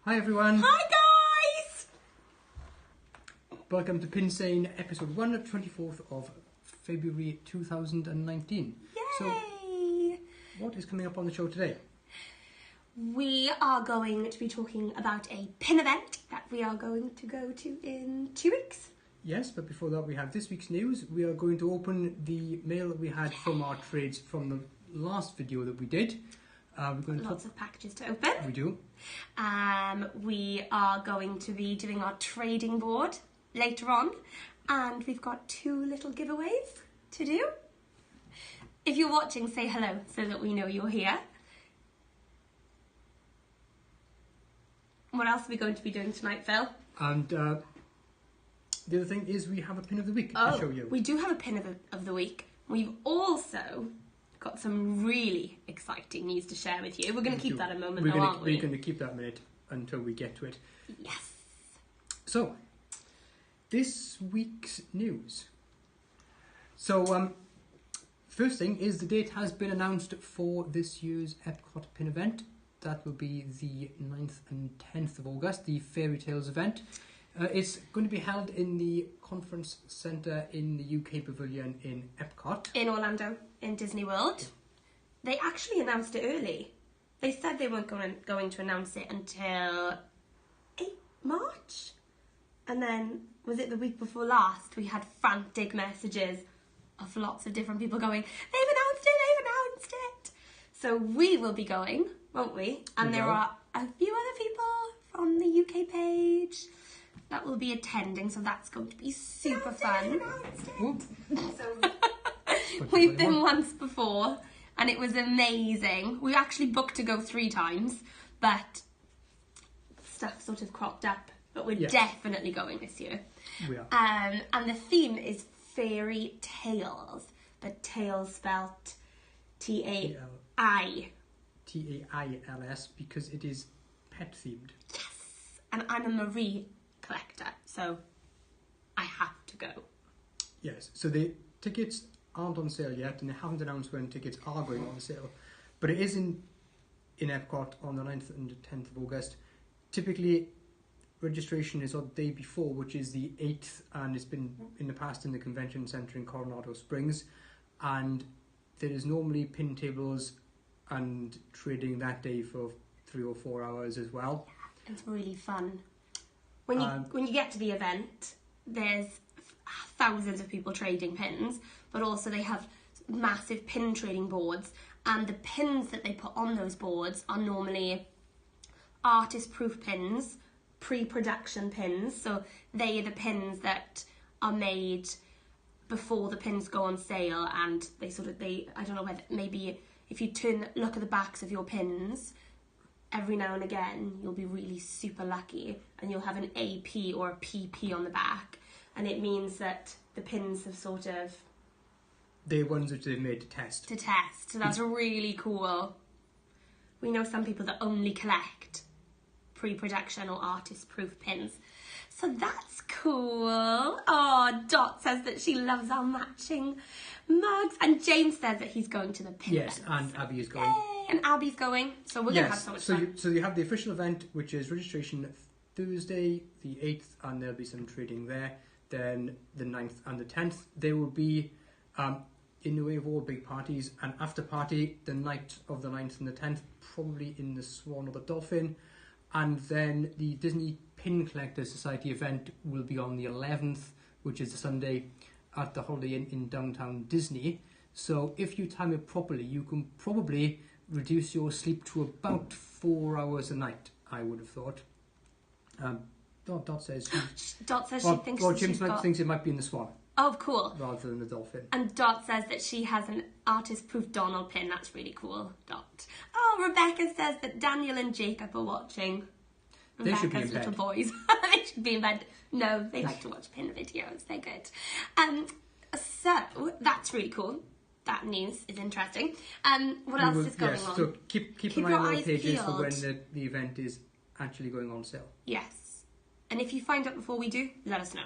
Hi everyone! Hi guys! Welcome to Pinsane episode 1, 24th of February 2019. Yay! So, what is coming up on the show today? We are going to be talking about a pin event that we are going to go to in 2 weeks. Yes, but before that we have this week's news. We are going to open the mail that we had from our trades from the last video that we did. We're going Lots of packages to open. We do. We are going to be doing our trading board later on, and we've got 2 little giveaways to do. If you're watching, say hello so that we know you're here. What else are we going to be doing tonight, Phil? And the other thing is we have a pin of the week to show you. We do have a pin of the week. We've also got some really exciting news to share with you. We're going to keep that a moment, aren't we? We're going to keep that a minute until we get to it. Yes. So, this week's news. So, first thing is the date has been announced for this year's Epcot Pin event. That will be the 9th and 10th of August, the Fairy Tales event. It's going to be held in the Conference Centre in the UK Pavilion in Epcot. In Orlando, in Disney World. They actually announced it early. They said they weren't going to announce it until March. And then, was it the week before last, we had frantic messages of lots of different people going, they've announced it. So we will be going, won't we? And there are a few other people from the UK page that will be attending, so that's going to be super fun. So we've been once before and it was amazing. We actually booked to go 3 times, but stuff sort of cropped up. But we're definitely going this year. We are. And the theme is fairy tales, but tales spelt Tails, because it is pet themed. Yes, and I'm a Marie collector, so I have to go. Yes, so the tickets aren't on sale yet, and they haven't announced when tickets are going on sale, but it is in Epcot on the 9th and 10th of August. Typically, registration is on the day before, which is the 8th, and it's been in the past in the convention centre in Coronado Springs, and there is normally pin tables and trading that day for 3 or 4 hours as well. It's really fun. When you get to the event, there's thousands of people trading pins, but also they have massive pin trading boards, and the pins that they put on those boards are normally artist-proof pins, pre-production pins, so they are the pins that are made before the pins go on sale, and I don't know whether, maybe if you look at the backs of your pins, every now and again you'll be really super lucky and you'll have an AP or a PP on the back, and it means that the pins have they're ones which they've made to test. So that's really cool. We know some people that only collect pre-production or artist-proof pins. So that's cool. Oh, Dot says that she loves our matching mugs. And James says that he's going to the pin event. And Abby is going. Yay! And Abby's going. So we're going to have so much fun. So you have the official event, which is registration Thursday, the 8th, and there'll be some trading there. Then the 9th and the 10th, there will be, in the way of all big parties, an after party the night of the 9th and the 10th, probably in the Swan or the Dolphin. And then the Disney Pin Collectors Society event will be on the 11th, which is the Sunday, at the Holiday Inn in downtown Disney. So if you time it properly, you can probably reduce your sleep to about 4 hours a night, I would have thought. Dot says she thinks Jim thinks it might be in the Swan. Oh, cool. Rather than the Dolphin. And Dot says that she has an artist-proof Donald pin. That's really cool, Dot. Oh, Rebecca says that Daniel and Jacob are watching. They should be in little bed. Boys. They should be in bed. No, they like to watch pin videos. They're good. So, that's really cool. That news is interesting. What else is going on? So keep an eye on the pages for when the event is actually going on sale. Yes. And if you find out before we do, let us know.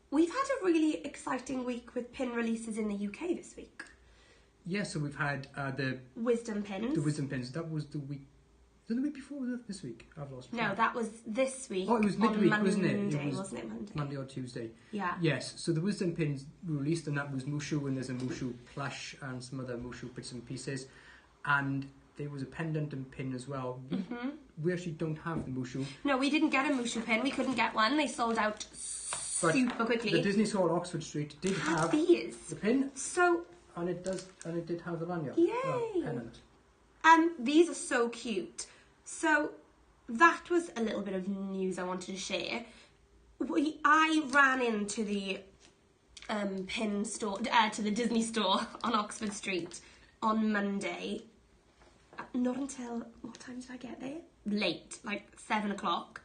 We've had a really exciting week with pin releases in the UK this week. Yeah, so we've had the Wisdom pins. The Wisdom pins. That was the week Was it the week before? Was it this week? I've lost track. No, that was this week. Oh, it was midweek, wasn't it? Wasn't it Monday? Monday or Tuesday. Yeah. Yes, so the wisdom pins were released, and that was Mushu, and there's a Mushu plush and some other Mushu bits and pieces. And there was a pendant and pin as well. Mm-hmm. We actually don't have the Mushu. No, we didn't get a Mushu pin. We couldn't get one. They sold out super quickly. The Disney Store on Oxford Street did have these. the pin. So... And it did have the lanyard. Yay! Pennant. These are so cute. So that was a little bit of news I wanted to share. I ran into the pin store, to the Disney store on Oxford Street on Monday. Not until, what time did I get there? Late, like 7 o'clock.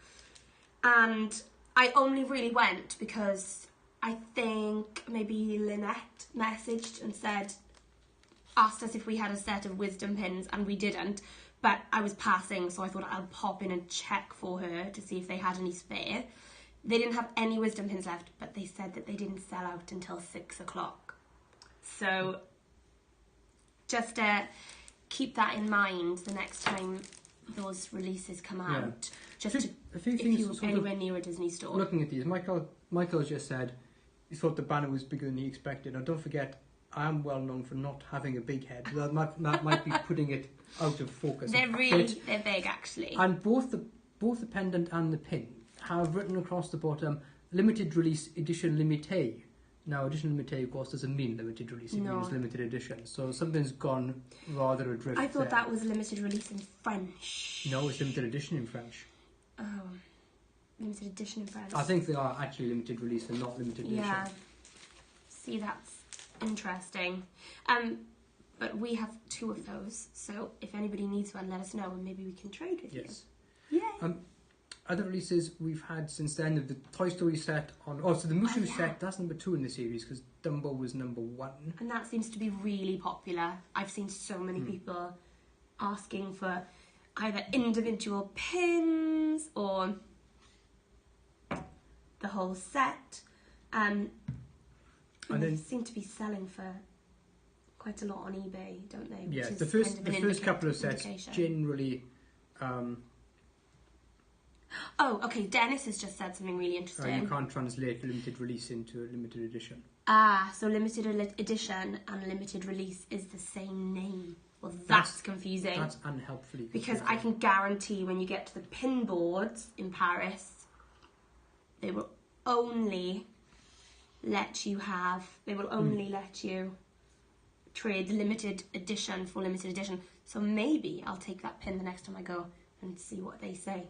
And I only really went because I think maybe Lynette messaged and asked us if we had a set of wisdom pins, and we didn't. But I was passing, so I thought I'll pop in and check for her to see if they had any spare. They didn't have any wisdom pins left, but they said that they didn't sell out until 6 o'clock. So just keep that in mind the next time those releases come out. Just a few if things you're anywhere near a Disney store. Looking at these, Michael just said he thought the banner was bigger than he expected. Now, don't forget, I am well known for not having a big head. That might be putting it out of focus. They're big, actually. And both the pendant and the pin have written across the bottom, limited release edition limité. Now, edition limité, of course, doesn't mean limited release. It means limited edition. So something's gone rather adrift. I thought that was limited release in French. No, it's limited edition in French. Oh, limited edition in French. I think they are actually limited release and not limited edition. Yeah. See, that's interesting. But we have 2 of those, so if anybody needs one, let us know and maybe we can trade with you. Yes. Yay. Other releases we've had since then, the Toy Story set so the Mushu set, that's number 2 in the series because Dumbo was number 1. And that seems to be really popular. I've seen so many people asking for either individual pins or the whole set. And they seem to be selling for quite a lot on eBay, don't they? Yeah, the first couple of sets generally... Oh, okay, Dennis has just said something really interesting. You can't translate limited release into a limited edition. So limited edition and limited release is the same name. Well, that's confusing. That's unhelpfully confusing. Because I can guarantee when you get to the pin boards in Paris, they will only let you trade the limited edition for limited edition. So maybe I'll take that pin the next time I go and see what they say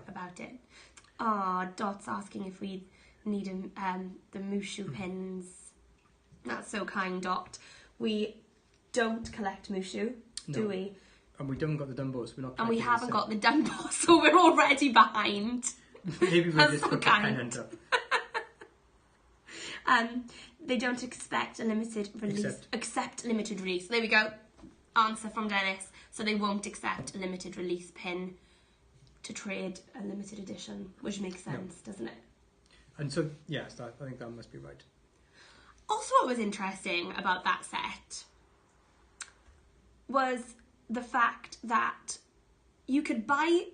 about it. Dot's asking if we need the Mushu pins. That's so kind, Dot. We don't collect Mushu, do we? And we don't got the Dumbos. We're not. And we haven't got the Dumbos, so we're already behind. Maybe we'll just put the kind. pen up. They don't expect a limited release. Accept limited release. There we go. Answer from Dennis. So they won't accept a limited release pin to trade a limited edition, which makes sense, doesn't it? And so, yes, I think that must be right. Also, what was interesting about that set was the fact that you could buy...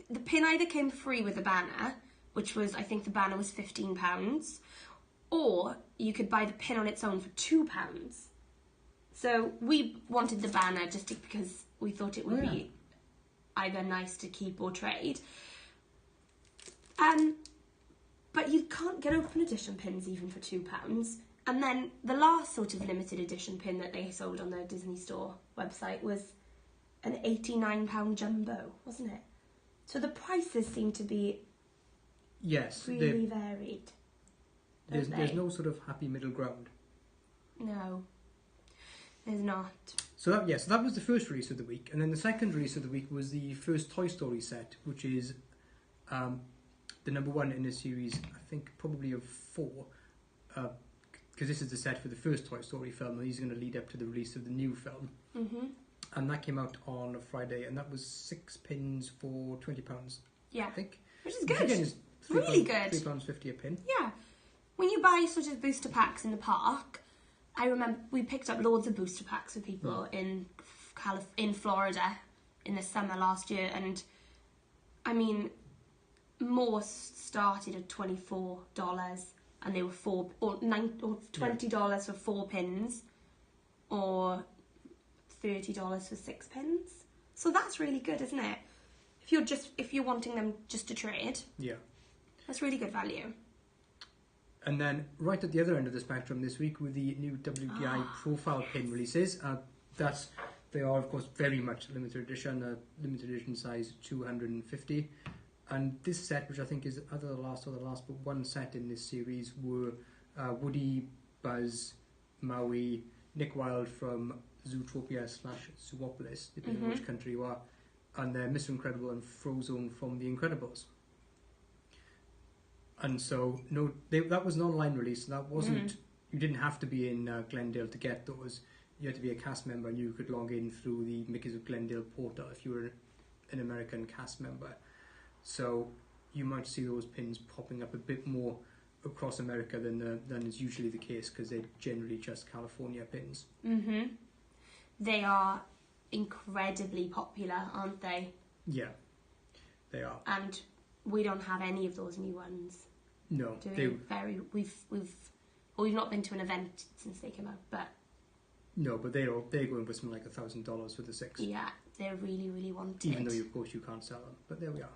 The pin either came free with the banner, which was, I think the banner was £15, or you could buy the pin on its own for £2. So we wanted the banner just because we thought it would be either nice to keep or trade. But you can't get open edition pins even for £2. And then the last sort of limited edition pin that they sold on their Disney Store website was an £89 jumbo, wasn't it? So the prices seem to be really varied. There's no sort of happy middle ground. No, there's not. So that was the first release of the week, and then the second release of the week was the first Toy Story set, which is the number 1 in a series, I think probably of 4, because this is the set for the first Toy Story film, and he's going to lead up to the release of the new film. Mm-hmm. And that came out on a Friday, and that was 6 pins for £20. Yeah, I think, which is good. Which again is really good. £3.50 a pin. Yeah, when you buy sort of booster packs in the park, I remember we picked up loads of booster packs for people in Florida, in the summer last year, and I mean, most started at $24, and they were $20 for 4 pins, or $30 for 6 pins. So that's really good, isn't it? If you're wanting them just to trade, yeah, that's really good value. And then right at the other end of the spectrum this week with the new WPI profile pin releases. They are of course very much limited edition size 250. And this set, which I think is either the last but one set in this series, were Woody, Buzz, Maui, Nick Wilde from Zootopia/Zoopolis, depending on which country you are, and then Mr. Incredible and Frozone from The Incredibles. And so, that was an online release. That wasn't. You didn't have to be in Glendale to get those. You had to be a cast member, and you could log in through the Mickeys of Glendale portal if you were an American cast member. So you might see those pins popping up a bit more across America than is usually the case, because they're generally just California pins. They are incredibly popular, aren't they? Yeah, they are. And we don't have any of those new ones. No, we've not been to an event since they came out, but no, but they're going for something like $1,000 for the 6. Yeah, they're really, really wanted. Even though, of course, you can't sell them, but there we are.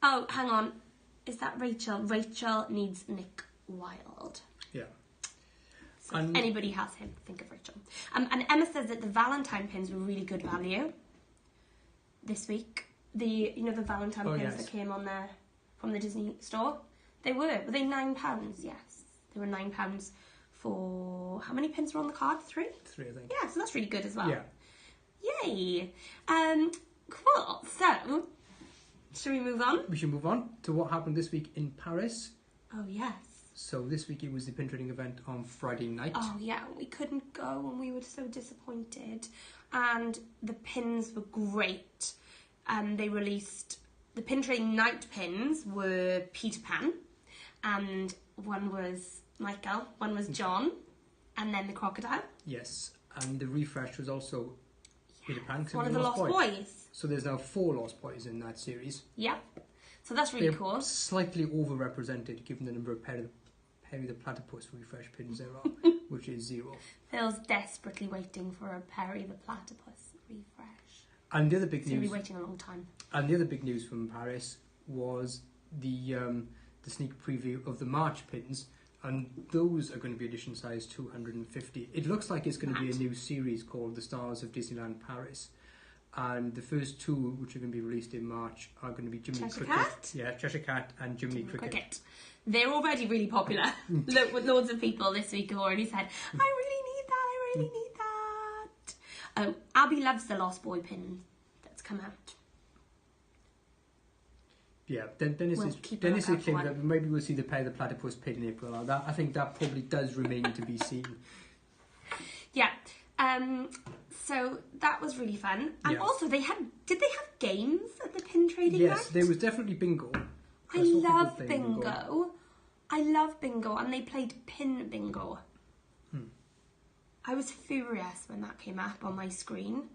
Oh, hang on. Is that Rachel? Rachel needs Nick Wilde. Yeah. So if anybody has him, think of Rachel. And Emma says that the Valentine pins were really good value this week. The Valentine pins that came on there from the Disney store. Were they £9? Yes, they were £9 for how many pins were on the card? 3? 3, I think. Yeah, so that's really good as well. Yeah. Yay. Cool. So, should we move on? We should move on to what happened this week in Paris. Oh yes. So this week it was the pin trading event on Friday night. Oh yeah, we couldn't go and we were so disappointed. And the pins were great. They released the pin trading night pins were Peter Pan, and one was Michael, one was John, and then the crocodile. Yes, and the refresh was also Peter Pan. One of the Lost Boys. So there's now 4 Lost Boys in that series. Yep. So that's really They're cool. Slightly overrepresented given the number of Perry the Platypus refresh pins there are, which is 0. Phil's desperately waiting for a Perry the Platypus refresh. And the other big news. He's been waiting a long time. And the other big news from Paris was the sneak preview of the March pins, and those are going to be edition size 250. It looks like it's going to be a new series called The Stars of Disneyland Paris. And the first 2, which are going to be released in March, are going to be Jiminy Cheshire Cricket. Cat? Yeah, Cheshire Cat and Jiminy Cricket. They're already really popular. Loads of people this week have already said, I really need that. Abby loves the Lost Boy pin that's come out. Yeah, Dennis is claiming that maybe we'll see the Perry the Platypus pin in April. I think that probably does remain to be seen. Yeah. So that was really fun. And also did they have games at the pin trading night? Yes, there was definitely bingo. I love bingo. I love bingo, and they played pin bingo. I was furious when that came up on my screen.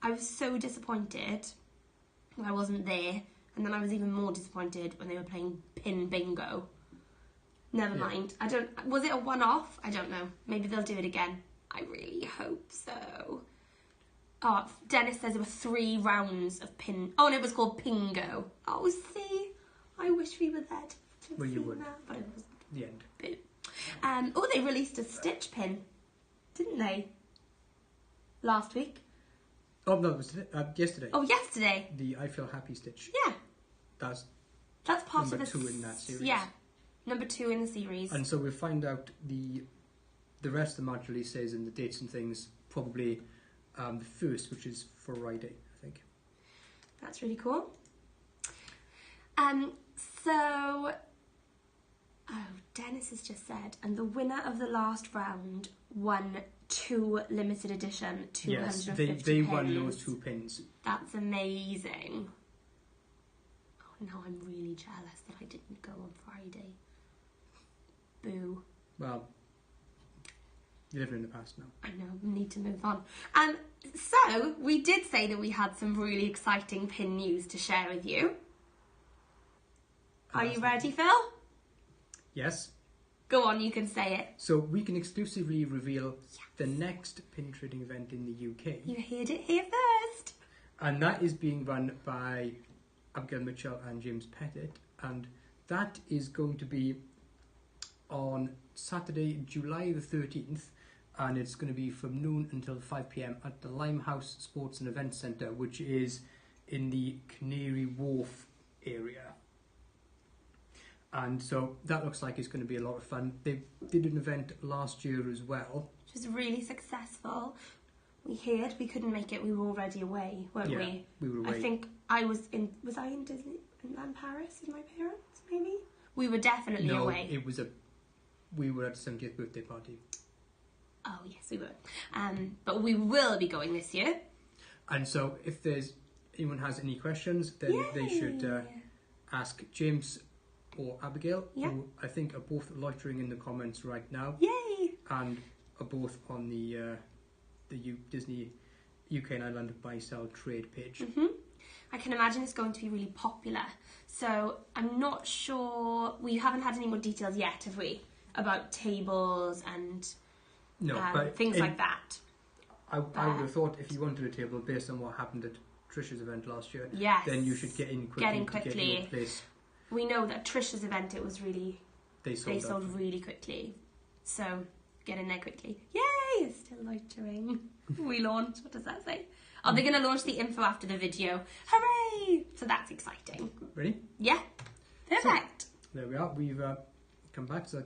I was so disappointed when I wasn't there, and then I was even more disappointed when they were playing pin bingo. Never mind. Was it a one-off? I don't know. Maybe they'll do it again. I really hope so. Oh, Dennis says there were 3 rounds of pin. Oh, and it was called Pingo. Oh, see, I wish we were there to Well, you see would. that, but it wasn't. The end. Boo. They released a Stitch pin, didn't they? Last week. Oh no, it was yesterday. Oh, yesterday. The I Feel Happy Stitch. Yeah. That's part number of the 2 in that series. Yeah, number 2 in the series. And so we'll find out the rest of the March releases and the dates and things probably the 1st, which is Friday, I think. That's really cool. So, Dennis has just said, and the winner of the last round won 2 limited edition 250 Yes, they pins. won those 2 pins. That's amazing. Oh, now I'm really jealous that I didn't go on Friday. Boo. Well, You're living in the past now. I know, we need to move on. So, we did say that we had some really exciting pin news to share with you. Are you ready, Phil? Yes. Go on, you can say it. So we can exclusively reveal the next pin trading event in the UK. You heard it here first. And that is being run by Abigail Mitchell and James Pettit. And that is going to be on Saturday, July the 13th. And it's going to be from noon until 5 p.m. at the Limehouse Sports and Events Centre, which is in the Canary Wharf area. And so that looks like it's going to be a lot of fun. They did an event last year as well. Which was really successful. We heard we couldn't make it. We were already away, weren't we? We were away. I think was I in Disneyland Paris with my parents, maybe? We were definitely away. We were at the 70th birthday party. Oh, yes, we were. But we will be going this year. And so if anyone has any questions, then they should ask James or Abigail, who I think are both loitering in the comments right now. Yay! And are both on the Disney UK and Ireland buy-sell trade page. Mm-hmm. I can imagine it's going to be really popular. So I'm not sure, we haven't had any more details yet, have we? About tables and things like that. I would have thought if you wanted a table based on what happened at Trisha's event last year, then you should get in quickly. To get your place. We know that Trisha's event, it was really... They sold really quickly. So, get in there quickly. Yay! It's still loitering. We launch. What does that say? Oh, they're going to launch the info after the video. Hooray! So that's exciting. Ready? Yeah. Perfect. So, there we are. We've come back. So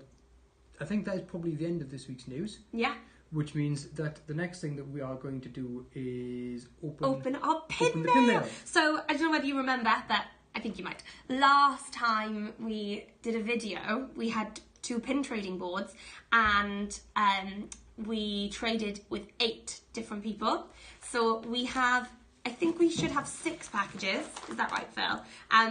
I think that is probably the end of this week's news. Yeah. Which means that the next thing that we are going to do is open our pin mail. So I don't know whether you remember, but I think you might. Last time we did a video, we had 2 pin trading boards and we traded with 8 different people. So we have, I think we should have 6 packages. Is that right, Phil?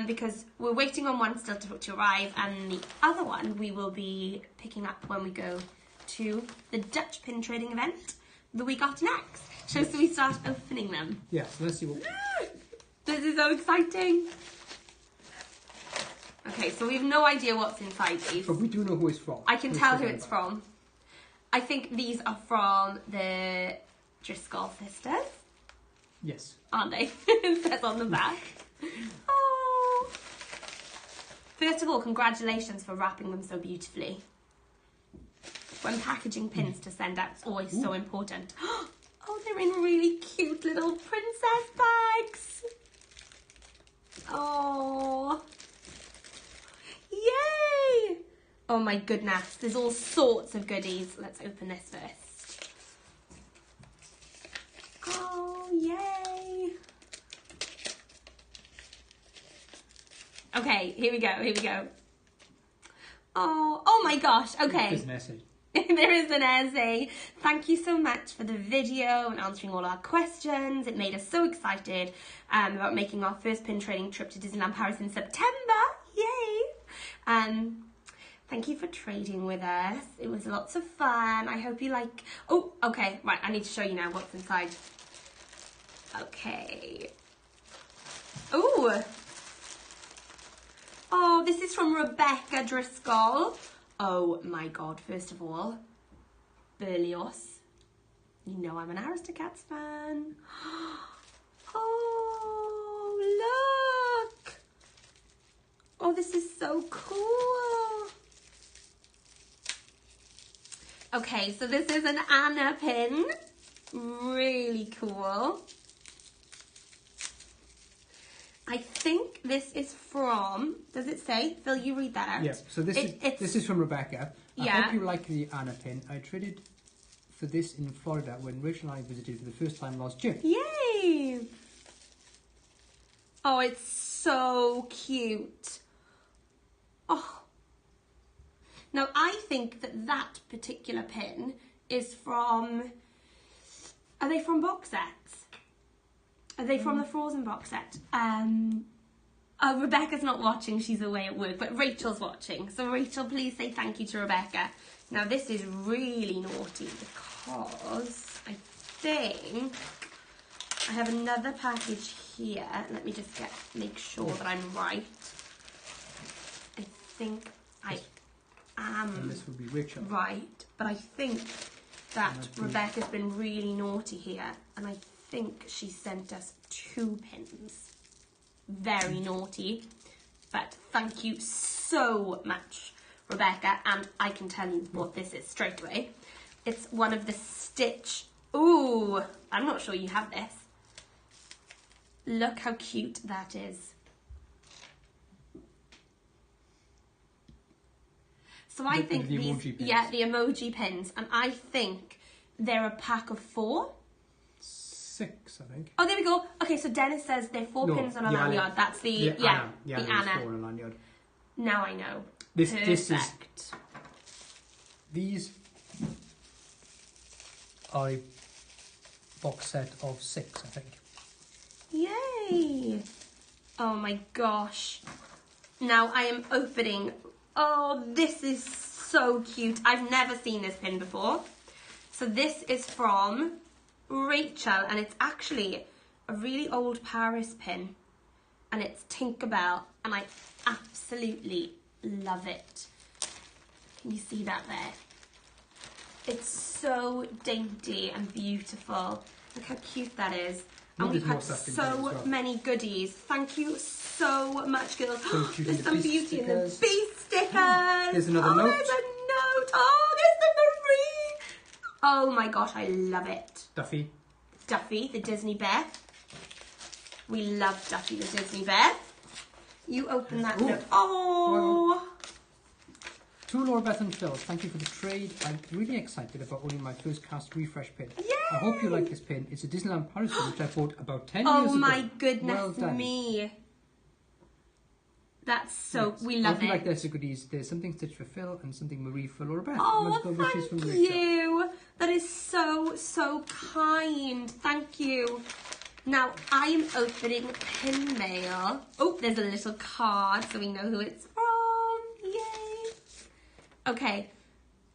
Because we're waiting on one still to arrive, and the other one we will be picking up when we go to the Dutch pin trading event the week after next. So we start opening them. Yes, let's see what... This is so exciting. Okay, so we have no idea what's inside these. But we do know who it's from. I can tell who it's from. I think these are from the Driscoll sisters. Yes. Aren't they? It says on the back. Oh. First of all, congratulations for wrapping them so beautifully. When packaging pins to send out, it's always so important. Oh, they're in really cute little princess bags. Oh. Yay! Oh my goodness, there's all sorts of goodies. Let's open this first. Oh, yay! Okay, here we go. Oh my gosh, okay. There's an essay. There is an essay. Thank you so much for the video and answering all our questions. It made us so excited about making our first pin trading trip to Disneyland Paris in September. Yay! Thank you for trading with us. It was lots of fun. I hope you like... Oh, okay. Right, I need to show you now what's inside. Okay. Ooh. Oh, this is from Rebecca Driscoll. Oh my God, first of all, Berlioz. You know I'm an Aristocats fan. Oh, look. Oh, this is so cool. Okay, so this is an Anna pin. Really cool. I think this is from, does it say? Phil, you read that out. Yeah, so this is from Rebecca. I hope you like the Anna pin. I traded for this in Florida when Rachel and I visited for the first time last year. Yay! Oh, it's so cute. Oh. Now, I think that particular pin is from, are they from box sets? Are they from the Frozen box set? Rebecca's not watching, she's away at work, but Rachel's watching. So Rachel, please say thank you to Rebecca. Now this is really naughty because I think I have another package here. Let me just make sure that I'm right. I think I am And this will be Rachel. right, but I think that Rebecca's been really naughty here, and I think she sent us 2 pins. Very naughty, but thank you so much, Rebecca, and I can tell you what this is straight away. It's one of the Stitch. Ooh, I'm not sure you have this. Look how cute that is. So I think the these, emoji pins. yeah, the emoji pins, and I think they're a pack of 4. 6, I think. Oh, there we go. Okay, so Dennis says they're 4 pins on a lanyard. That's the Anna. the There's Anna. 4 on a lanyard. Now I know. This is Perfect. these are a box set of 6, I think. Yay! Oh my gosh. Now I am opening. Oh, this is so cute. I've never seen this pin before. So this is from Rachel, and it's actually a really old Paris pin, and it's Tinkerbell, and I absolutely love it. Can you see that there? It's so dainty and beautiful. Look how cute that is. And we've had so many goodies. Thank you so much, girls. There's some beauty in the beast stickers. There's another note. There's a note. Oh, there's the Marie. Oh my gosh, I love it. Duffy. Duffy, the Disney bear. We love Duffy, the Disney bear. You open that note. Oh. Well, to Laura Beth and Phil, thank you for the trade. I'm really excited about owning my first cast refresh pin. Yay! I hope you like this pin. It's a Disneyland Paris pin which I bought about 10 years ago. Oh my goodness well done. me. That's so, Yes. we love Hope you it. like their goodies. There's something stitched for Phil and something Marie for Laura Beth. Oh, Magical wishes from thank Rachel. you. That is so, so kind. Thank you. Now, I am opening pin mail. Oh, there's a little card so we know who it's from. Yay. Okay.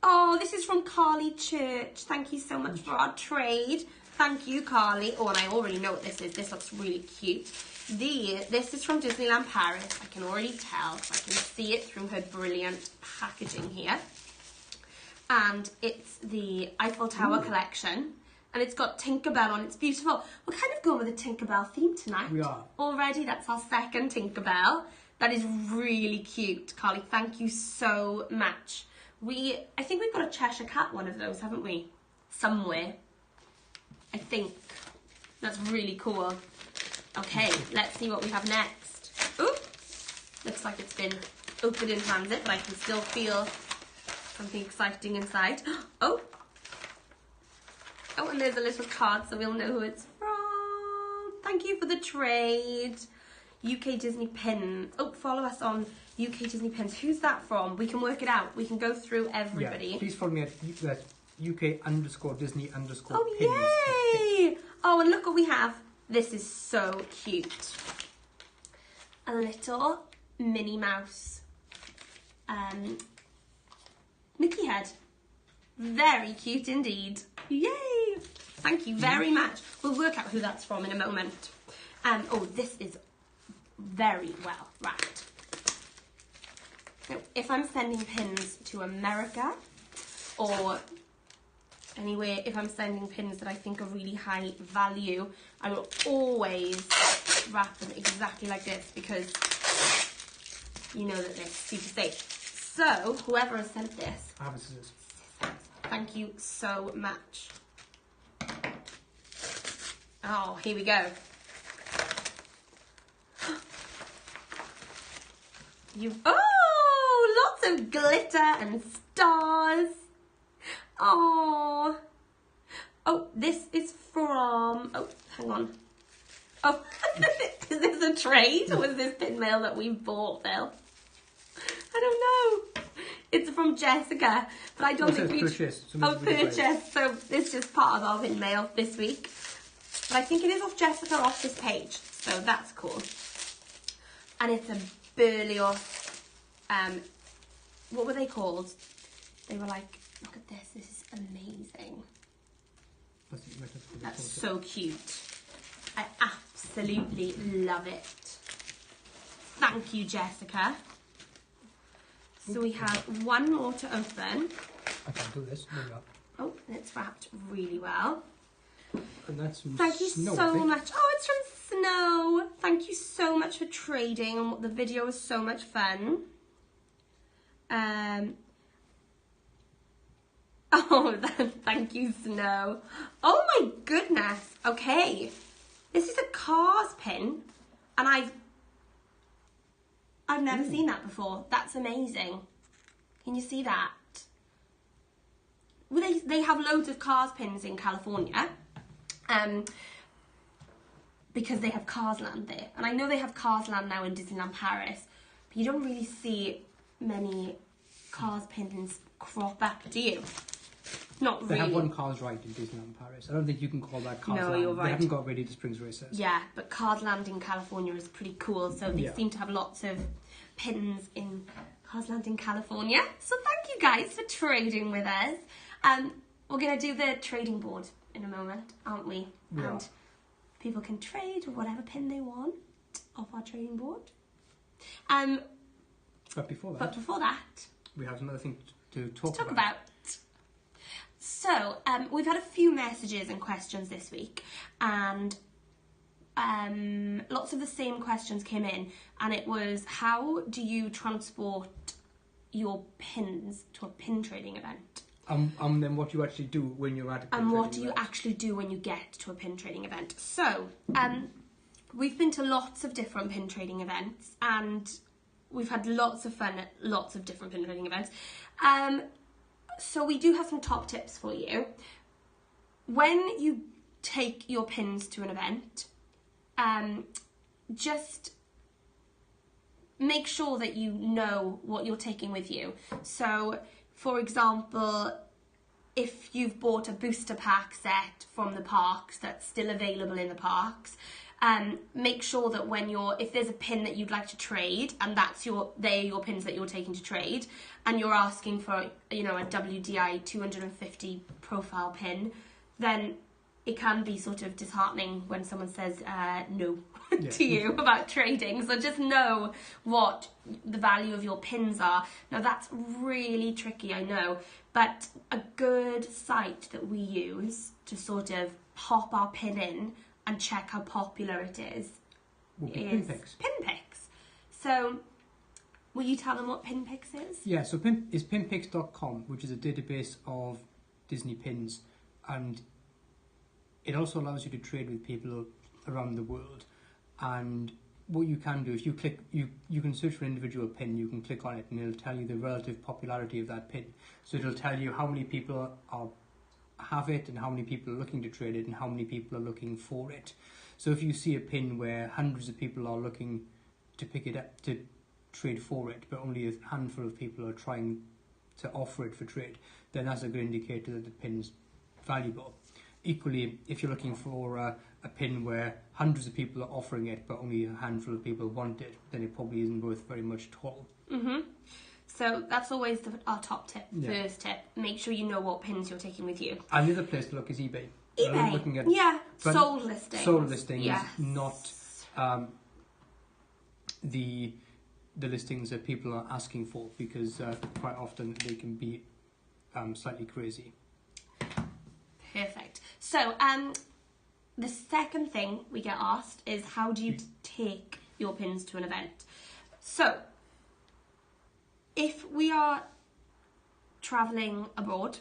Oh, this is from Carly Church. Thank you so much for our trade. Thank you, Carly. Oh, and I already know what this is. This looks really cute. This is from Disneyland Paris. I can already tell because I can see it through her brilliant packaging here. And it's the Eiffel Tower collection. And it's got Tinkerbell on. It's beautiful. We're kind of going with a Tinkerbell theme tonight. We are. Already, that's our second Tinkerbell. That is really cute, Carly. Thank you so much. I think we've got a Cheshire Cat one of those, haven't we? Somewhere. I think. That's really cool. Okay, let's see what we have next. Ooh, looks like it's been opened in transit, but I can still feel something exciting inside. Oh, and there's a little card so we'll know who it's from. Thank you for the trade. UK Disney Pins. Oh, follow us on UK Disney Pins. Who's that from? We can work it out. We can go through everybody. Yeah, please follow me at UK_Disney_pins. Oh, yay! Oh, and look what we have. This is so cute. A little Minnie Mouse Mickey head. Very cute indeed. Yay! Thank you very much. We'll work out who that's from in a moment. Oh, this is very well wrapped. So if I'm sending pins to America or anywhere, if I'm sending pins that I think are really high value, I will always wrap them exactly like this because you know that they're super safe. So, whoever has sent this, I have scissors. Thank you so much. Oh, here we go. Oh, lots of glitter and stars. Oh, this is from, oh, hang on. Oh, is this a trade or is this pin mail that we've bought, Phil? I don't know. It's from Jessica, but I don't think we... Purchase. Purchase. So it's just part of our pin mail this week. But I think it is off Jessica off this page, so that's cool. And it's a Berlioz, what were they called? They were like, look at this is amazing. That's so cute. I absolutely love it. Thank you, Jessica. So we have one more to open. I can't do this. There we are. Oh, and it's wrapped really well. And that's from Thank you Snow, so much. Oh, it's from Snow. Thank you so much for trading, and the video was so much fun. Oh, thank you, Snow. Oh my goodness. Okay, this is a Cars pin, and I've never seen that before. That's amazing. Can you see that? Well, they have loads of Cars pins in California, because they have Cars Land there, and I know they have Cars Land now in Disneyland Paris, but you don't really see many Cars pins crop up, do you? Not really. They have one Cars Ride in Disneyland Paris. I don't think you can call that Cars Land. No, you're right. They haven't got Ready to Springs races. Yeah, but Cars Land in California is pretty cool, so they seem to have lots of pins in Cars Land in California. So thank you guys for trading with us. We're going to do the trading board in a moment, aren't we? Yeah. And people can trade whatever pin they want off our trading board. But before that, we have another thing to talk about. So, we've had a few messages and questions this week, and lots of the same questions came in, and it was, how do you transport your pins to a pin trading event? Then what do you actually do when you're at a pin trading event? And what do you actually do when you get to a pin trading event? So, we've been to lots of different pin trading events, and we've had lots of fun at lots of different pin trading events. So we do have some top tips for you. When you take your pins to an event, just make sure that you know what you're taking with you. So, for example, if you've bought a booster pack set from the parks that's still available in the parks, make sure that if there's a pin that you'd like to trade, and they're your pins that you're taking to trade, and you're asking for, a WDI 250 profile pin, then it can be sort of disheartening when someone says no to you about trading. So just know what the value of your pins are. Now that's really tricky, I know, but a good site that we use to sort of pop our pin in and check how popular it is Pinpix. Pinpix. So, will you tell them what Pinpix is? Yeah, so is pinpix.com, which is a database of Disney pins, and it also allows you to trade with people around the world. And what you can do, if you click, you can search for an individual pin, you can click on it, and it'll tell you the relative popularity of that pin. So it'll tell you how many people have it, and how many people are looking to trade it, and how many people are looking for it. So if you see a pin where hundreds of people are looking to pick it up to trade for it, but only a handful of people are trying to offer it for trade, then that's a good indicator that the pin's valuable. Equally, if you're looking for a pin where hundreds of people are offering it, but only a handful of people want it, then it probably isn't worth very much at all. So that's always our top tip, first tip. Make sure you know what pins you're taking with you. And the other place to look is eBay. eBay, sold listings. Sold listings, not the listings that people are asking for, because quite often they can be slightly crazy. Perfect. So, the second thing we get asked is, how do you take your pins to an event? So, if we are travelling abroad,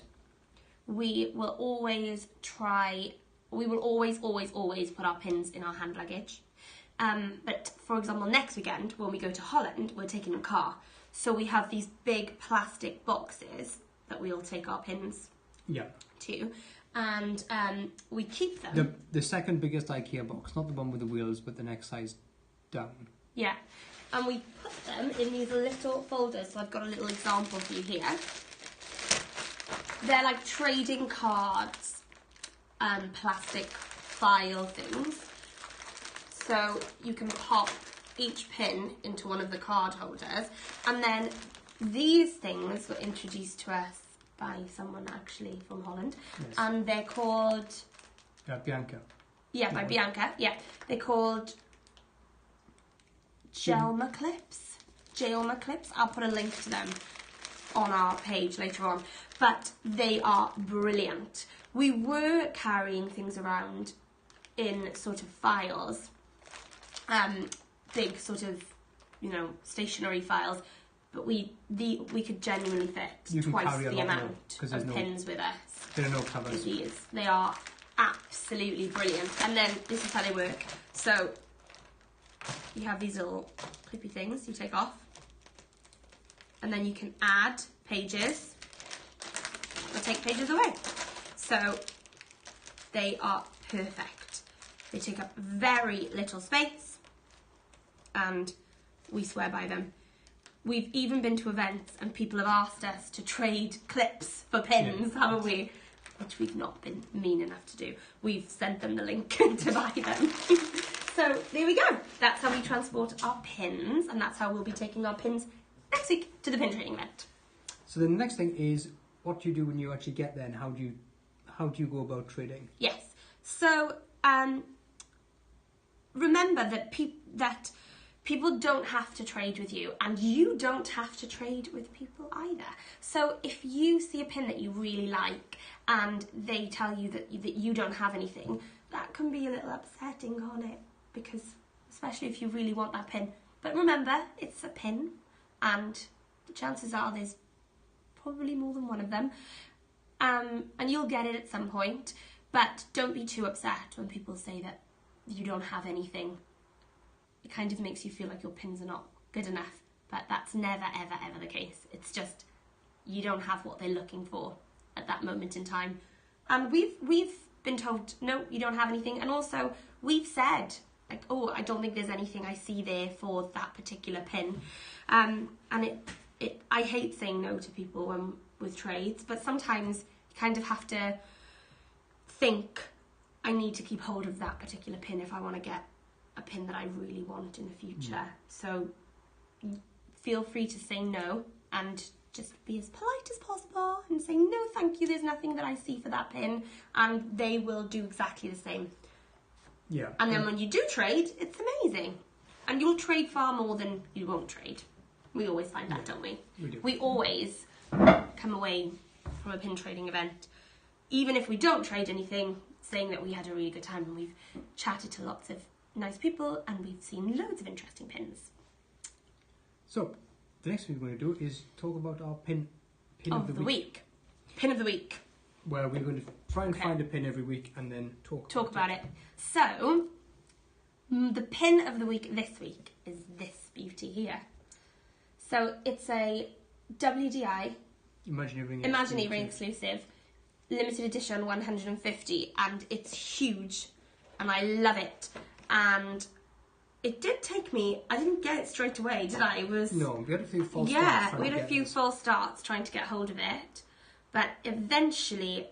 we will always put our pins in our hand luggage. But for example, next weekend, when we go to Holland, we're taking a car. So we have these big plastic boxes that we'll take our pins to. And we keep them. The second biggest IKEA box, not the one with the wheels, but the next size down. Yeah. And we put them in these little folders. So I've got a little example for you here. They're like trading cards and plastic file things. So you can pop each pin into one of the card holders. And then these things were introduced to us by someone actually from Holland. Yes. And they're called... Bianca. Yeah, by Bianca. Yeah. They're called Gelma clips. Gelma clips. I'll put a link to them on our page later on. But they are brilliant. We were carrying things around in sort of files. Big sort of, stationary files. But we could genuinely fit twice the amount of pins with us. There are no covers. With these. They are absolutely brilliant. And then this is how they work. So you have these little clippy things you take off. And then you can add pages or take pages away. So they are perfect. They take up very little space and we swear by them. We've even been to events and people have asked us to trade clips for pins, haven't we? Which we've not been mean enough to do. We've sent them the link to buy them. So there we go. That's how we transport our pins, and that's how we'll be taking our pins next week to the pin trading event. So the next thing is what do you do when you actually get there, and how do you go about trading? Yes. So remember that people don't have to trade with you, and you don't have to trade with people either. So if you see a pin that you really like and they tell you that you don't have anything, that can be a little upsetting, can't it? Because especially if you really want that pin. But remember, it's a pin and the chances are there's probably more than one of them. And you'll get it at some point, but don't be too upset when people say that you don't have anything. It kind of makes you feel like your pins are not good enough, but that's never, ever, ever the case. It's just you don't have what they're looking for at that moment in time. And we've been told, no, you don't have anything. And also, we've said, like, oh, I don't think there's anything I see there for that particular pin. And I hate saying no to people with trades, but sometimes you kind of have to think, I need to keep hold of that particular pin if I want to get a pin that I really want in the future. So feel free to say no and just be as polite as possible and say, no, thank you, there's nothing that I see for that pin, and they will do exactly the same. Yeah. And then when you do trade, it's amazing. And you'll trade far more than you won't trade. We always find that, don't we? We do. We always come away from a pin trading event, even if we don't trade anything, saying that we had a really good time and we've chatted to lots of nice people and we've seen loads of interesting pins. So the next thing we're going to do is talk about our pin of the week. Pin of the week. Where we're going to try and find a pin every week and then talk about it. So the pin of the week this week is this beauty here. So it's a WDI Imaginary Ring exclusive, limited edition 150, and it's huge and I love it. And it did take me, I didn't get it straight away, did I? No, we had a few false starts. Yeah, we had a few false starts trying to get hold of it. But eventually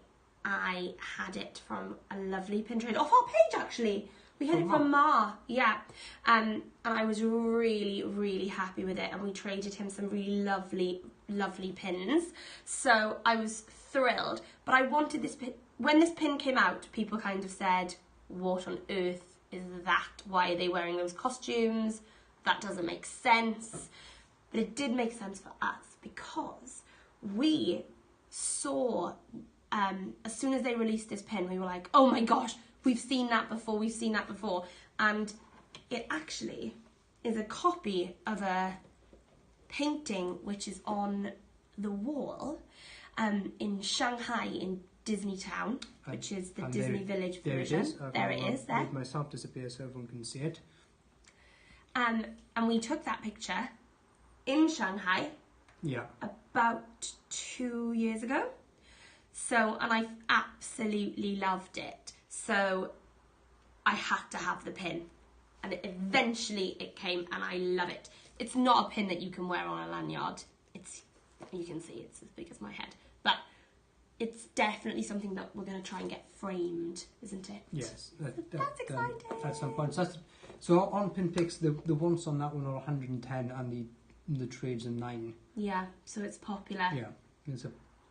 I had it from a lovely pin trade off our page, actually. We had it from Ma, yeah. And I was really, really happy with it. And we traded him some really lovely, lovely pins. So I was thrilled. But I wanted this pin. When this pin came out, people kind of said, what on earth is that? Why are they wearing those costumes? That doesn't make sense. But it did make sense for us because we saw, as soon as they released this pin, we were like, oh my gosh, we've seen that before. And it actually is a copy of a painting which is on the wall in Shanghai in Disney Town, which is the Disney Village version. There it is. I've made myself disappear so everyone can see it. And we took that picture in Shanghai. Yeah. About 2 years ago. So, and I absolutely loved it. So I had to have the pin. And eventually it came and I love it. It's not a pin that you can wear on a lanyard. You can see it's as big as my head. But it's definitely something that we're going to try and get framed, isn't it? Yes. That's exciting. At some point. So So on pin picks, the ones on that one are 110 and the trades are 9. Yeah, so it's popular. Yeah,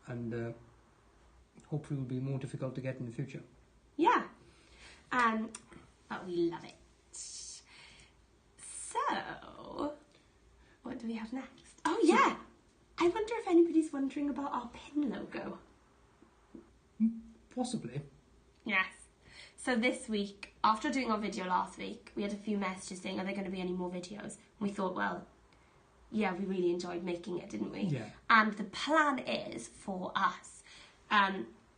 and hopefully will be more difficult to get in the future. Yeah, but we love it. So, what do we have next? Oh yeah, I wonder if anybody's wondering about our pin logo. Possibly. Yes. So this week, after doing our video last week, we had a few messages saying, are there going to be any more videos? And we thought, well, yeah, we really enjoyed making it, didn't we? Yeah. And the plan is for us,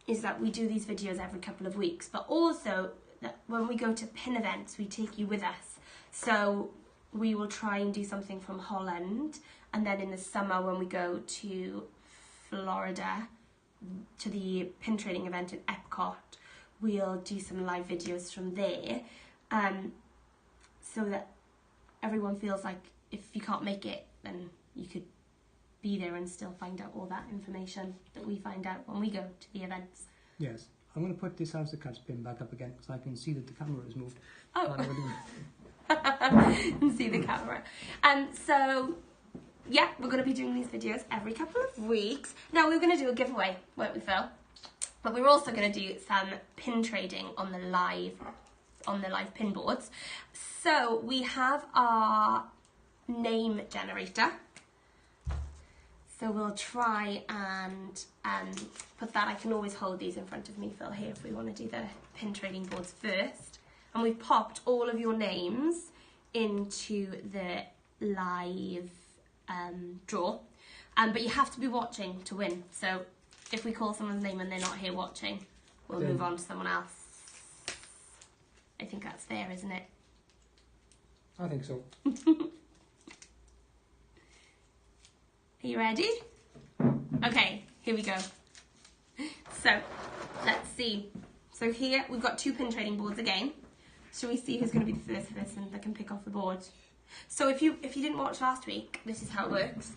is that we do these videos every couple of weeks, but also that when we go to pin events, we take you with us. So we will try and do something from Holland, and then in the summer when we go to Florida to the pin trading event in Epcot, we'll do some live videos from there, so that everyone feels like if you can't make it, then you could be there and still find out all that information that we find out when we go to the events. Yes. I'm going to put this House of Cats pin back up again because I can see that the camera has moved. Oh. You can see the camera. So, yeah, we're going to be doing these videos every couple of weeks. Now, we were going to do a giveaway, weren't we, Phil? But we were also going to do some pin trading on the live pin boards. So we have our name generator. So we'll try and put that. I can always hold these in front of me, Phil, here if we want to do the pin trading boards first. And we've popped all of your names into the live draw. But you have to be watching to win. So if we call someone's name and they're not here watching, we'll move on to someone else. I think that's fair, isn't it? I think so. Are you ready? Okay, here we go. So, let's see. So here, we've got 2 pin trading boards again. Shall we see who's going to be the first person that can pick off the board? So if you didn't watch last week, this is how it works.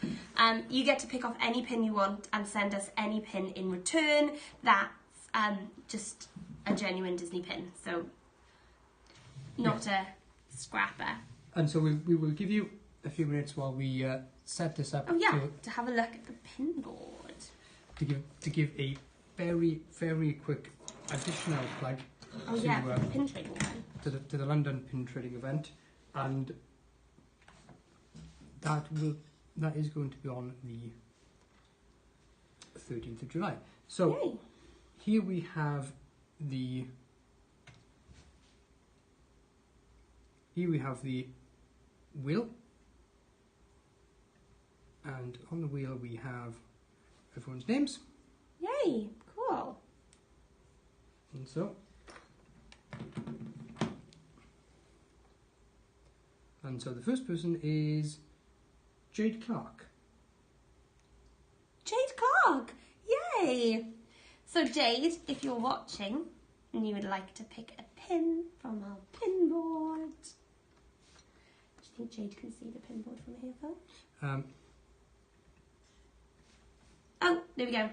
You get to pick off any pin you want and send us any pin in return. That's just a genuine Disney pin, so not a scrapper. And so we will give you a few minutes while we set this up. Oh yeah, to have a look at the pin board. To give a very, very quick additional plug to the pin trading event. To the London pin trading event, and that is going to be on the 13th of July. So Yay. Here we have the wheel, and on the wheel we have everyone's names. Yay, cool. And so the first person is Jade Clark. Jade Clark! Yay! So Jade, if you're watching and you would like to pick a pin from our pin board. Do you think Jade can see the pin board from here, Phil? Oh, there we go.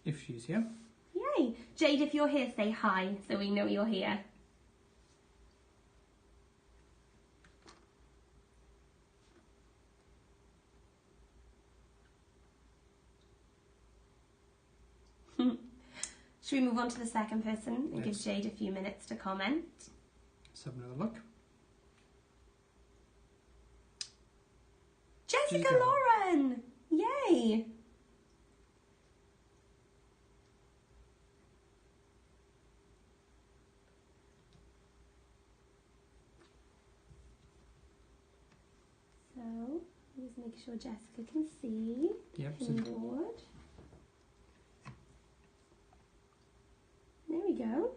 If she's here. Yay! Jade, if you're here, say hi so we know you're here. Should we move on to the second person and give Jade a few minutes to comment? Let's have another look. Jessica Lauren! Yay! So, let's make sure Jessica can see the pin board. There we go.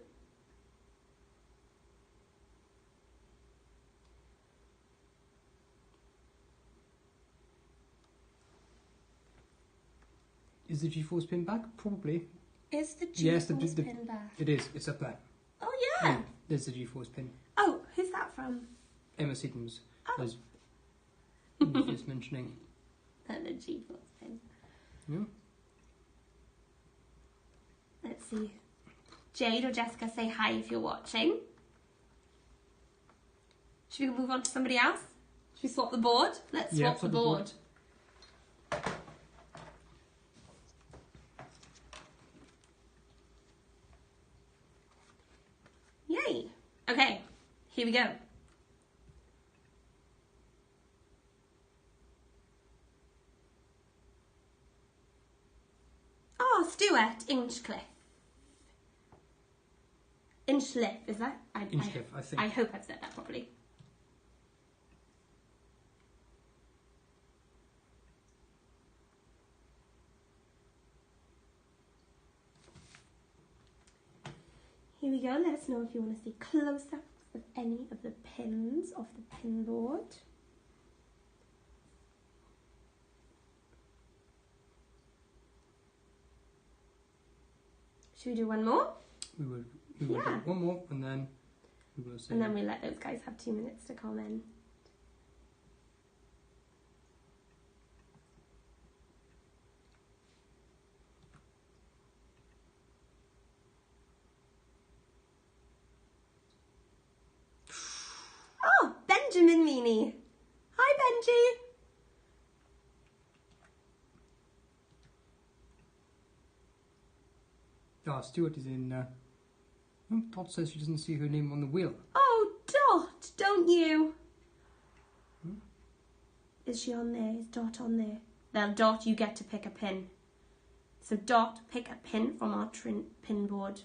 Is the G-Force pin back? Probably. Is the G-Force pin back? It is. It's up there. Oh, yeah. There's the G-Force pin. Oh, who's that from? Emma Seaton's. Oh. As just mentioning. And the G-Force pin. Yeah. Let's see. Jade or Jessica, say hi if you're watching. Should we move on to somebody else? Should we swap the board? Let's swap the board. Yay. Okay, here we go. Oh, Stuart Inchcliffe. Inchcliffe, is that? Inchcliffe, I think. I hope I've said that properly. Here we go. Let us know if you want to see close-ups of any of the pins off the pin board. Should we do one more? We will do one more, and then we will say. And then we let those guys have 2 minutes to comment. Oh, Benjamin Meany. Hi, Benji. Stuart is in. Dot says she doesn't see her name on the wheel. Oh, Dot, don't you? Is she on there? Is Dot on there? Now, Dot, you get to pick a pin. So, Dot, pick a pin from our pin board.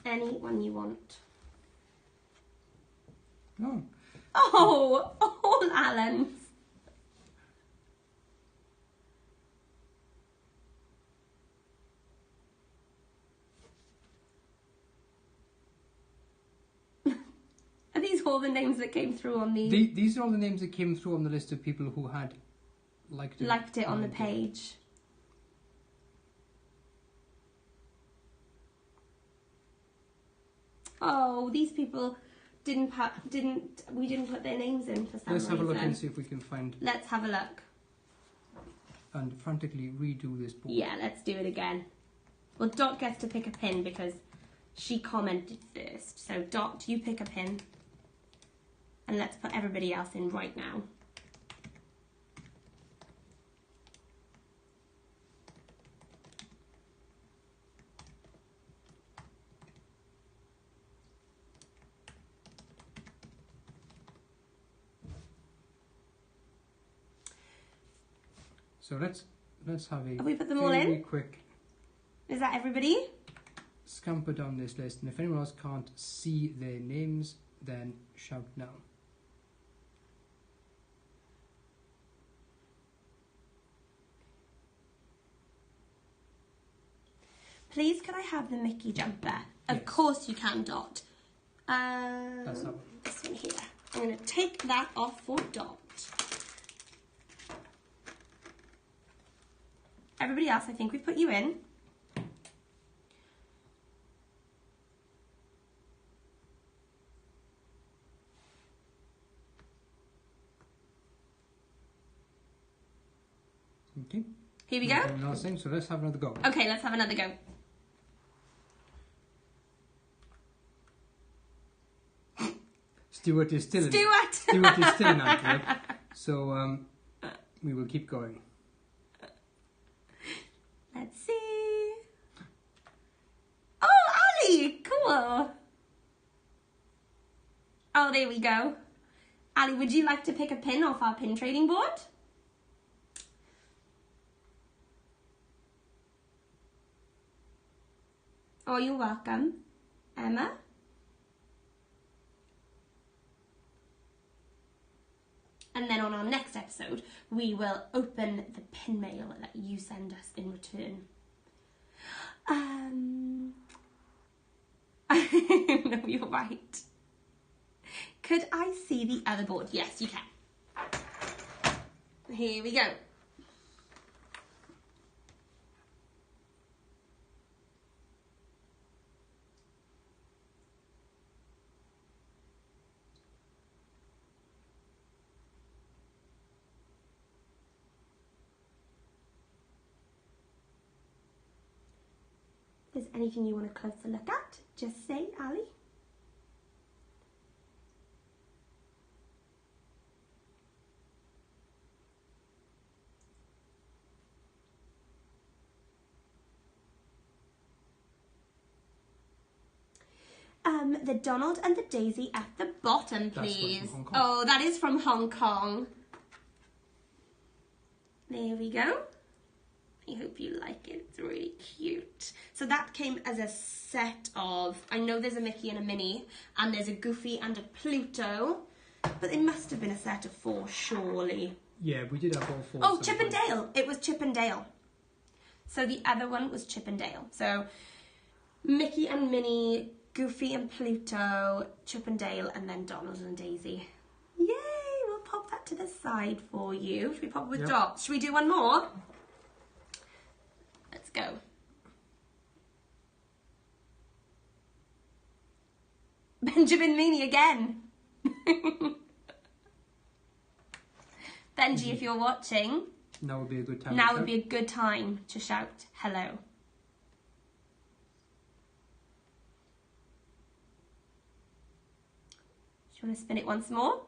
Any one you want. No. Oh, all Alan's. Are these all the names that came through on the... These are all the names that came through on the list of people who had liked it on the page. Oh, these people we didn't put their names in for some reason. Let's have a look and see if we can find... Let's have a look. And frantically redo this board. Yeah, let's do it again. Well, Dot gets to pick a pin because she commented first. So, Dot, you pick a pin. And let's put everybody else in right now. So let's have a... Have we put them all in? Very quick... Is that everybody? Scamper down this list, and if anyone else can't see their names, then shout now. Please, could I have the Mickey jumper? Of Yes. course you can, Dot. That's that one. This one here. I'm going to take that off for Dot. Everybody else, I think we've put you in. Okay. Here we go. Another thing, so let's have another go. Okay, let's have another go. Stuart is still in Antwerp, so we will keep going. Let's see. Oh, Ali! Cool. Oh, there we go. Ali, would you like to pick a pin off our pin trading board? Oh, you're welcome. Emma? And then on our next episode, we will open the pin mail that you send us in return. No, you're right. Could I see the other board? Yes, you can. Here we go. there's anything you want a closer look at, just say, Ali. The Donald and the Daisy at the bottom, please. That's from Hong Kong. Oh, that is from Hong Kong. There we go. I hope you like it. It's really cute. So that came as a set of, I know there's a Mickey and a Minnie, and there's a Goofy and a Pluto, but it must have been a set of 4, surely. Yeah, we did have all 4. Oh, Chip and Dale. It was Chip and Dale. So the other one was Chip and Dale. So Mickey and Minnie, Goofy and Pluto, Chip and Dale, and then Donald and Daisy. Yay! We'll pop that to the side for you. Should we pop it with dots? Should we do one more? Let's go. Benjamin Meany again. Benji, if you're watching, now would be a good time. Now would be a good time to shout hello. Do you want to spin it once more?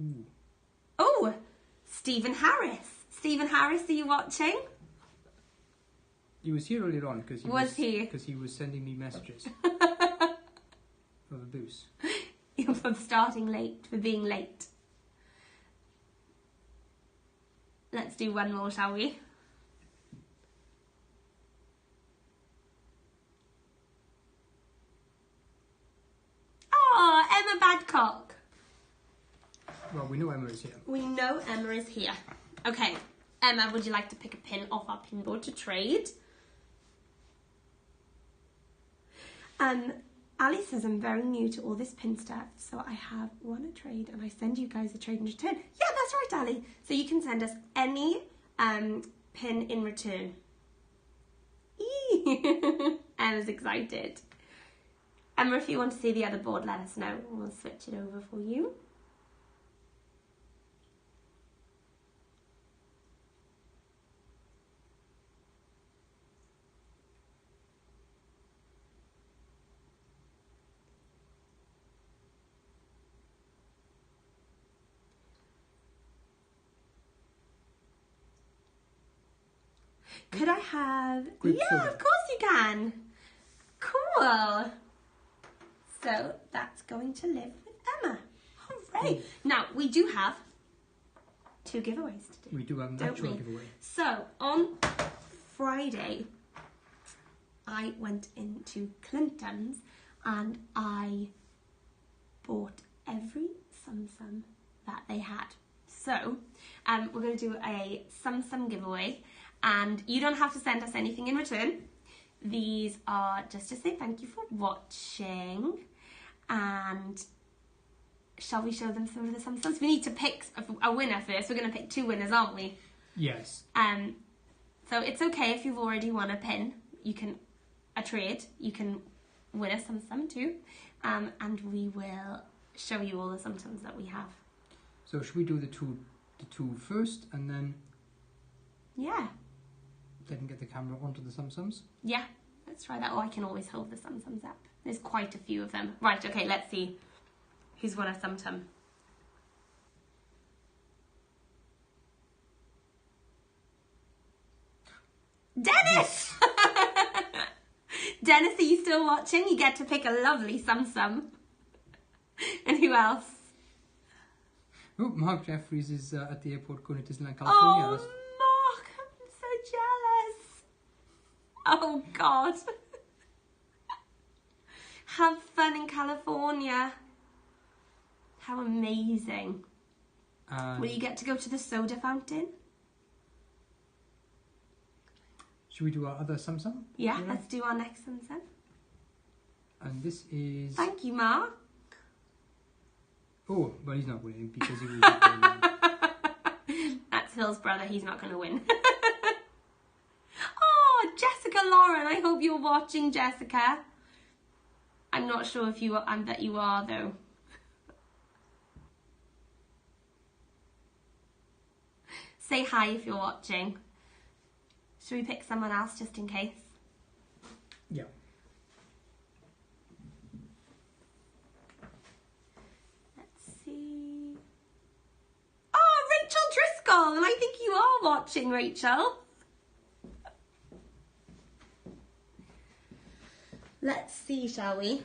Ooh. Oh, Stephen Harris. Stephen Harris, are you watching? He was here earlier on because he was sending me messages for the booze. For starting late, for being late. Let's do one more, shall we? Oh, Emma Badcock. Well, we know Emma is here. We know Emma is here. Okay, Emma, would you like to pick a pin off our pin board to trade? Ali says I'm very new to all this pin stuff, so I have won a trade and I send you guys a trade in return. Yeah, that's right, Ali. So you can send us any pin in return. Emma's excited. Emma, if you want to see the other board, let us know. We'll switch it over for you. Could I have... Grape yeah, soda. of course you can. Cool. So that's going to live with Emma. Hooray. Now, we do have 2 giveaways to do. We do have an actual giveaway. So, on Friday, I went into Clinton's and I bought every Sum Sum that they had. So, we're going to do a Sum Sum giveaway. And you don't have to send us anything in return. These are just to say thank you for watching. And shall we show them some of the Sum Sums? We need to pick a winner first. We're going to pick 2 winners, aren't we? Yes. So it's okay if you've already won a pin. You can a trade. You can win a Sum Sum too. And we will show you all the Sum Sums that we have. So should we do the two first and then... Yeah. Then get the camera onto the Sum Sums? Yeah, let's try that. Oh, I can always hold the Sum Sums up. There's quite a few of them. Right, okay, let's see who's won a Sum Sum. Dennis! Dennis, are you still watching? You get to pick a lovely Sum Sum. And who else? Oh, Mark Jeffries is at the airport going to Disneyland, California. Oh, Mark, I'm so jealous. Oh, God. Have fun in California. How amazing. Will you get to go to the soda fountain? Should we do our other Sum Sum? Yeah, let's do our next Sum Sum. And this is... Thank you, Mark. Oh, well, he's not winning because he was... That's Phil's brother. He's not going to win. Oh, Jessica Lauren. I hope you're watching, Jessica. I'm not sure if you are. I bet you are, though. say hi if you're watching. Should we pick someone else just in case? Yeah. Let's see. Oh, Rachel Driscoll! And I think you are watching, Rachel. Let's see, shall we?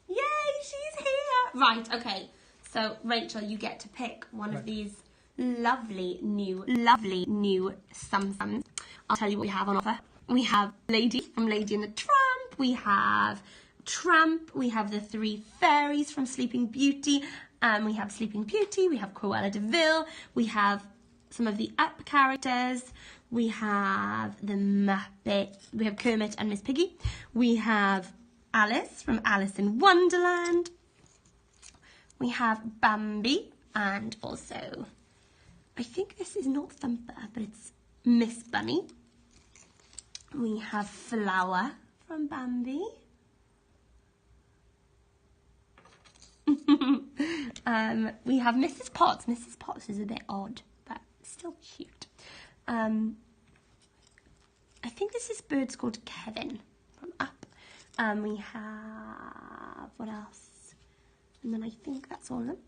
Yay, she's here! Right, okay. So, Rachel, you get to pick one of these lovely new Sum-Sums. I'll tell you what we have on offer. We have Lady from Lady and the Tramp. We have Tramp. We have the Three Fairies from Sleeping Beauty. We have Sleeping Beauty. We have Cruella de Vil. We have some of the Up characters. We have the Muppet. We have Kermit and Miss Piggy. We have Alice from Alice in Wonderland. We have Bambi, and also, I think this is not Thumper, but it's Miss Bunny. We have Flower from Bambi. We have Mrs. Potts. Mrs. Potts is a bit odd, but still cute. I think this is Birds Called Kevin from Up. We have, what else? And then I think that's all of them.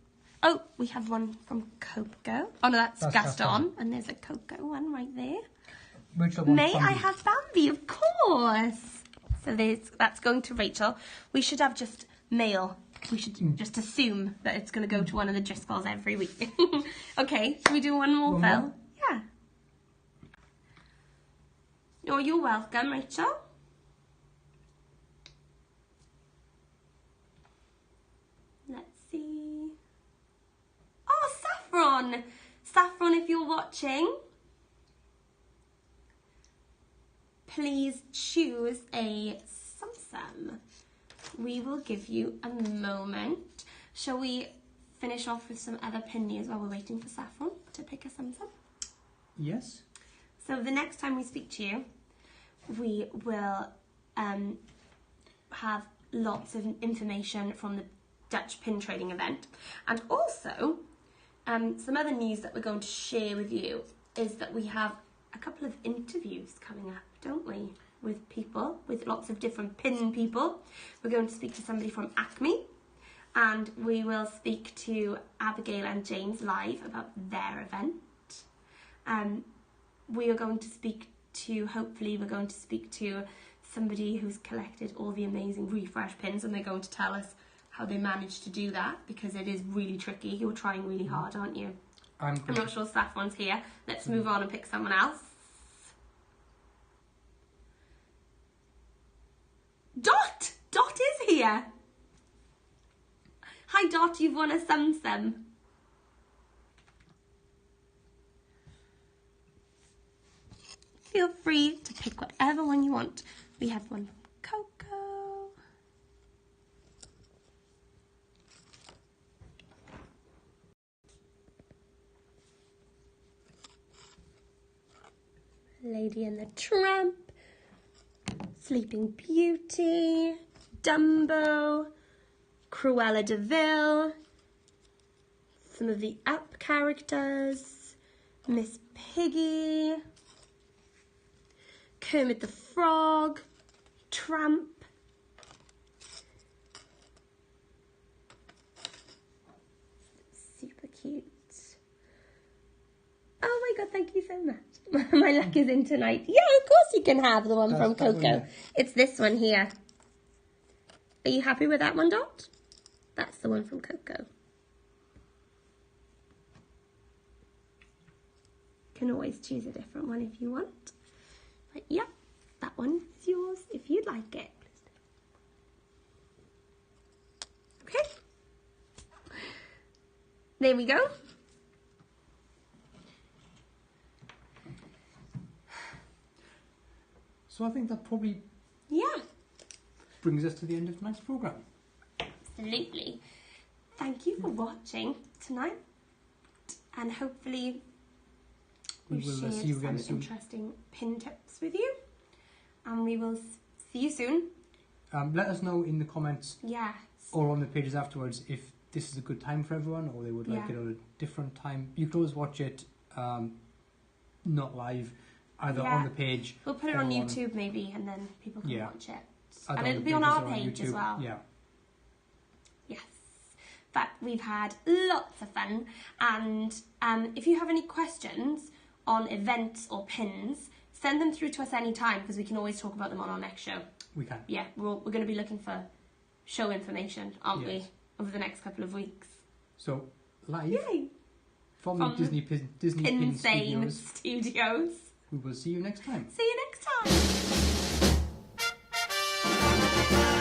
Oh, we have one from Coco. Oh no, that's Gaston. And there's a Coco one right there. May I have Bambi? Of course. So that's going to Rachel. We should have just male. We should just assume that it's going to go to one of the Driscolls every week. Okay, should we do one more, Phil? Yeah. Oh, you're welcome, Rachel. Let's see. Oh, Saffron! Saffron, if you're watching, please choose a Sum-Sum. We will give you a moment. Shall we finish off with some other pennies while we're waiting for Saffron to pick a Sum-Sum? Yes. So the next time we speak to you, we will have lots of information from the Dutch pin trading event. And also, some other news that we're going to share with you is that we have a couple of interviews coming up, don't we? With people, with lots of different pin people. We're going to speak to somebody from Acme, and we will speak to Abigail and James live about their event. We are going to speak to, hopefully we're going to speak to somebody who's collected all the amazing refresh pins, and they're going to tell us how they managed to do that, because it is really tricky. You're trying really hard, aren't you? I'm not sure Saffron's here. Let's move on and pick someone else. Dot! Dot is here! Hi Dot, you've won a Sum-Sum. Feel free to pick whatever one you want. We have one from Coco. Lady and the Tramp. Sleeping Beauty, Dumbo, Cruella de Vil, some of the Up characters, Miss Piggy, Kermit the Frog, Tramp, super cute. Oh my god, thank you so much. My luck is in tonight. Yeah, of course you can have the one from Coco. It's this one here. Are you happy with that one, Dot? That's the one from Coco. Can always choose a different one if you want. But yeah, that one is yours if you'd like it. Okay. There we go. So I think that probably brings us to the end of tonight's programme. Absolutely. Thank you for watching tonight, and hopefully We will shared see you again some soon. interesting pin tips with you. And we will see you soon. Let us know in the comments Yes. or on the pages afterwards if this is a good time for everyone or they would like it at a different time. You can always watch it not live, either on the page. We'll put it on YouTube maybe, and then people can watch it. Either And it'll be on our page as well. Yeah. Yes. But we've had lots of fun. And if you have any questions on events or pins, send them through to us anytime, because we can always talk about them on our next show. We can. Yeah, we're going to be looking for show information, aren't we, over the next couple of weeks. So, live Yay. from the Disney Pin Pinsane Studios. We will see you next time. See you next time.